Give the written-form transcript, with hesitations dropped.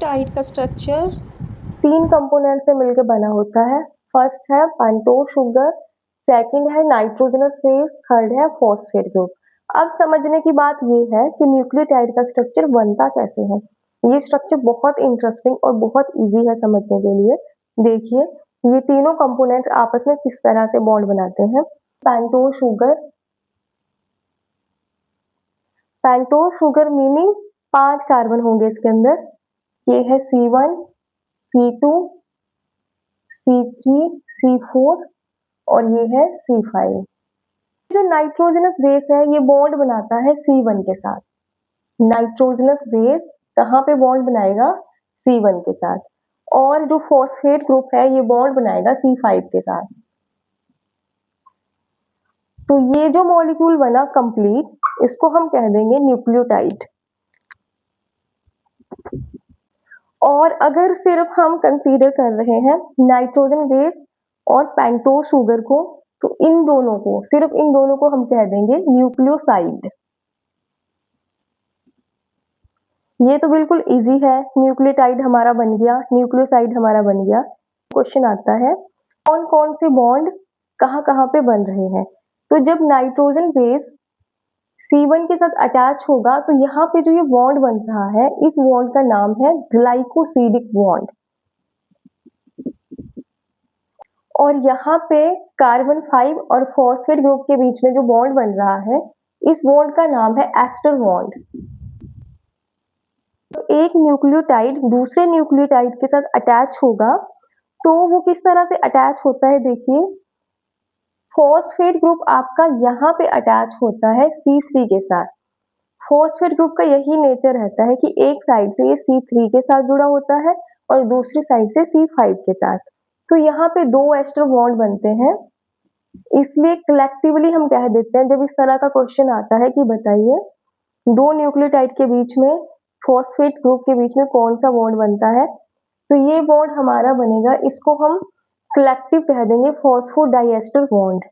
Tide का structure 3 component से मिलकर बना होता है। फर्स्ट है पेंटोस शुगर, सेकंड है नाइट्रोजनस बेस, थर्ड है फॉस्फेट ग्रुप। अब समझने की बात ये है कि न्यूक्लियोटाइड का स्ट्रक्चर बनता कैसे है। ये स्ट्रक्चर बहुत इंटरेस्टिंग और बहुत इजी है समझने के लिए। देखिए, ये तीनों कंपोनेंट्स आपस में किस तरह से बॉन्ड बनाते हैं। Pentose sugar, pentose sugar meaning 5 carbon होंगे इसके अंदर। ये है C1, C2, C3, C4 और ये है C5। जो नाइट्रोजनस बेस है ये बॉन्ड बनाता है C1 के साथ। नाइट्रोजनस बेस कहाँ पे बॉन्ड बनाएगा? C1 के साथ। और जो फॉस्फेट ग्रुप है ये बॉन्ड बनाएगा C5 के साथ। तो ये जो मॉलिक्यूल बना कंप्लीट, इसको हम कह देंगे न्यूक्लियोटाइड। और अगर सिर्फ हम कंसीडर कर रहे हैं नाइट्रोजन बेस और पेंटोस शुगर को, तो इन दोनों को, सिर्फ इन दोनों को हम कह देंगे न्यूक्लियोसाइड। ये तो बिल्कुल इजी है, न्यूक्लियोटाइड हमारा बन गया, न्यूक्लियोसाइड हमारा बन गया। क्वेश्चन आता है कौन कौन से बॉन्ड कहाँ कहाँ पे बन रहे हैं। तो जब नाइट्रोजन बेस C1 के साथ अटैच होगा तो यहाँ पे जो ये बॉन्ड बन रहा है, इस बॉन्ड का नाम है ग्लाइकोसिडिक बॉन्ड। और यहाँ पे कार्बन 5 और फॉस्फेट ग्रुप के बीच में जो बॉन्ड बन रहा है, इस बॉन्ड का नाम है एस्टर बॉन्ड। तो एक न्यूक्लियोटाइड दूसरे न्यूक्लियोटाइड के साथ अटैच होगा तो वो किस तरह से अटैच होता है। देखिए, फॉस्फेट ग्रुप आपका यहाँ पे अटैच होता है C3 के साथ। फॉस्फेट ग्रुप का यही नेचर रहता है कि एक साइड से ये C3 के साथ जुड़ा होता है और दूसरी साइड से C5 के साथ। तो यहाँ पे 2 एस्टर बॉन्ड बनते हैं, इसलिए कलेक्टिवली हम कह देते हैं, जब इस तरह का क्वेश्चन आता है कि बताइए 2 न्यूक्लियोटाइड के बीच में, फॉस्फेट ग्रुप के बीच में कौन सा बॉन्ड बनता है, तो ये बॉन्ड हमारा बनेगा, इसको हम कलेक्टिव कह देंगे फॉस्फोडाइएस्टर बॉन्ड।